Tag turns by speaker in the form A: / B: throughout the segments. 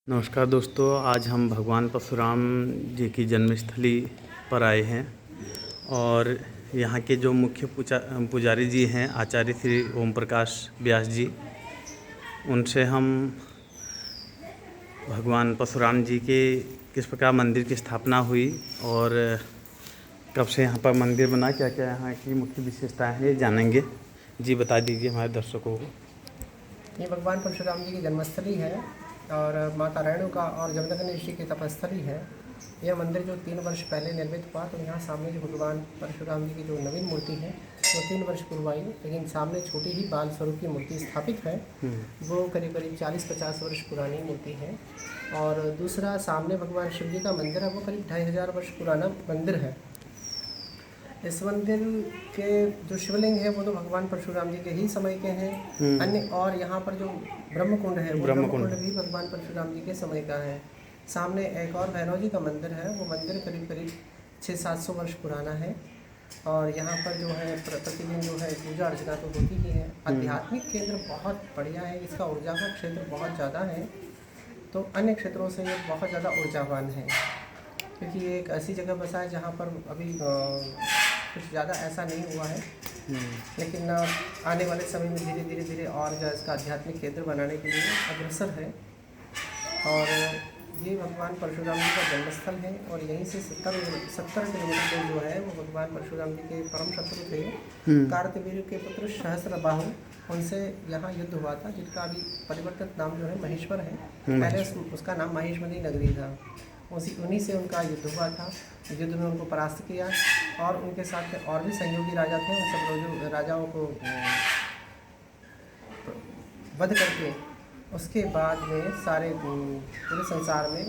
A: नमस्कार दोस्तों, आज हम भगवान परशुराम जी की जन्मस्थली पर आए हैं और यहाँ के जो मुख्य पुजारी जी हैं आचार्य श्री ओम प्रकाश व्यास जी, उनसे हम भगवान परशुराम जी के किस प्रकार मंदिर की स्थापना हुई और कब से यहाँ पर मंदिर बना, क्या क्या यहाँ की मुख्य विशेषताएं हैं, ये जानेंगे। जी बता दीजिए हमारे दर्शकों को।
B: ये भगवान परशुराम जी की जन्मस्थली है और माता रेणुका और जमदग्नि ऋषि की तपस्थली है। यह मंदिर जो 3 वर्ष पहले निर्मित हुआ, तो यहाँ सामने जो भगवान परशुराम जी की जो नवीन मूर्ति है वो 3 वर्ष पूर्व आई, लेकिन सामने छोटी ही बाल स्वरूप की मूर्ति स्थापित है। वो करीब करीब 40-50 वर्ष पुरानी मूर्ति है। और दूसरा सामने भगवान शिव जी का मंदिर है, वो करीब 2500 वर्ष पुराना मंदिर है। इस मंदिर के जो शिवलिंग है वो तो भगवान परशुराम जी के ही समय के हैं। अन्य और यहाँ पर जो ब्रह्मकुंड है वो ब्रह्मकुंड भी भगवान परशुराम जी के समय का है। सामने एक और भैरव जी का मंदिर है, वो मंदिर करीब करीब 600-700 वर्ष पुराना है। और यहाँ पर जो है प्रतिदिन जो है पूजा अर्चना तो होती ही है। आध्यात्मिक केंद्र बहुत बढ़िया है, इसका ऊर्जा का क्षेत्र बहुत ज़्यादा है, तो अन्य क्षेत्रों से ये बहुत ज़्यादा ऊर्जावान है, क्योंकि ये एक ऐसी जगह बसा है जहाँ पर अभी कुछ ज़्यादा ऐसा नहीं हुआ है। लेकिन आने वाले समय में धीरे धीरे और जो इसका आध्यात्मिक केंद्र बनाने के लिए अग्रसर है। और ये भगवान परशुराम जी का जन्मस्थल है और यहीं से 70 किलोमीटर जो है वो भगवान परशुराम जी के परम शत्रु थे कार्तवीर्य के पुत्र सहस्त्रबाहु, उनसे यहाँ युद्ध हुआ था, जिसका अभी परिवर्तित नाम जो है महेश्वर है। पहले उसका नाम महेशमती नगरी था। उन्हीं से उनका युद्ध हुआ था। युद्ध में उनको परास्त किया और उनके साथ में और भी सहयोगी राजा थे। उन सब राजाओं को वध करके उसके बाद में सारे पूरे संसार में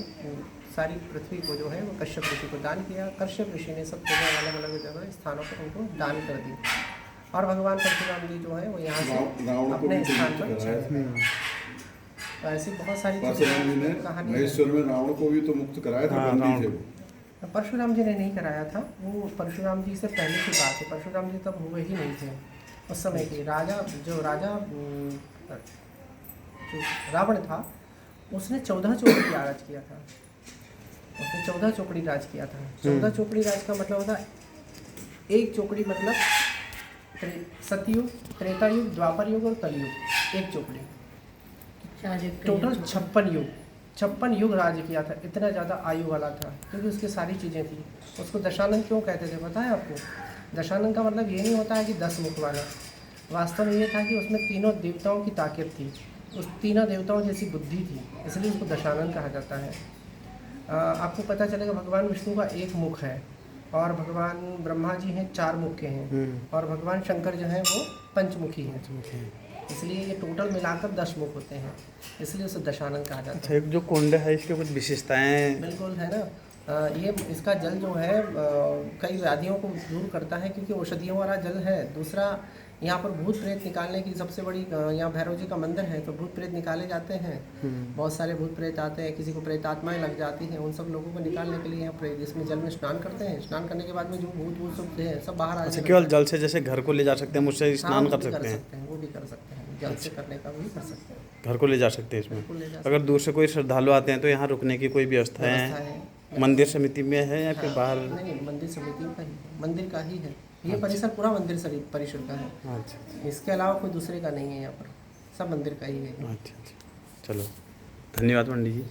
B: सारी पृथ्वी को जो है वो कश्यप ऋषि को दान किया। कश्यप ऋषि ने सब जगह अलग अलग जगह स्थानों पर उनको दान कर दी और भगवान परशुराम जी जो है वो यहाँ से अपने स्थान पर चले। ऐसी बहुत सारी
C: कहानी। महेश्वर में रावण को भी तो मुक्त कराया था, बंदी थे वो।
B: परशुराम जी ने नहीं कराया था, वो परशुराम जी से पहले की बात है। परशुराम जी तब हुए ही नहीं थे उस समय के राजा। जो रावण था उसने 14 चौकड़ी राज किया था। उसने 14 चौकड़ी राज किया था। 14 चौकड़ी राज का मतलब होता है एक चौकड़ी मतलब सतयुग, त्रेता युग, द्वापर युग और कलयुग, एक चौकड़ी। टोटल 56 युग राज्य किया था। इतना ज़्यादा आयु वाला था क्योंकि उसकी सारी चीज़ें थी। उसको दशानन क्यों कहते थे पता है आपको? दशानन का मतलब ये नहीं होता है कि 10 मुख वाला। वास्तव में ये था कि उसमें तीनों देवताओं की ताकत थी, उस तीनों देवताओं जैसी बुद्धि थी, इसलिए उसको दशानन कहा जाता है। आपको पता चलेगा भगवान विष्णु का एक मुख है और भगवान ब्रह्मा जी हैं 4 मुख के हैं और भगवान शंकर जो है वो पंचमुखी हैं। इसलिए ये टोटल मिलाकर 10 मुख होते हैं, इसलिए उसे दशानन कहा जाता है।
A: अच्छा, एक जो कुंड है इसके कुछ विशेषताएं?
B: बिल्कुल है ना। ये इसका जल जो है कई व्याधियों को दूर करता है क्योंकि औषधियों वाला जल है। दूसरा यहाँ पर भूत प्रेत निकालने की सबसे बड़ी, यहाँ भैरव जी का मंदिर है तो भूत प्रेत निकाले जाते हैं। बहुत सारे भूत प्रेत आते हैं, किसी को प्रेत आत्माएं लग जाती हैं, उन सब लोगों को निकालने के लिए यहाँ इसमें जल में स्नान करते हैं। स्नान करने के बाद में जो भूत सब है सब बाहर आ जाते हैं।
A: केवल जल से जैसे घर को ले जा सकते हैं, मुझसे स्नान कर सकते हैं?
B: वो भी कर सकते हैं, जल से करने का भी कर सकते हैं।
A: घर को ले जा सकते हैं इसमें? अगर दूर से कोई श्रद्धालु आते हैं तो यहाँ रुकने की कोई व्यवस्था है? मंदिर समिति में है या फिर बाहर?
B: नहीं, मंदिर समिति का ही, मंदिर का ही है ये। परिसर पूरा मंदिर परिसर का है।
A: अच्छा,
B: इसके अलावा कोई दूसरे का नहीं है, यहाँ पर सब मंदिर का ही है।
A: अच्छा, चलो धन्यवाद पंडित जी।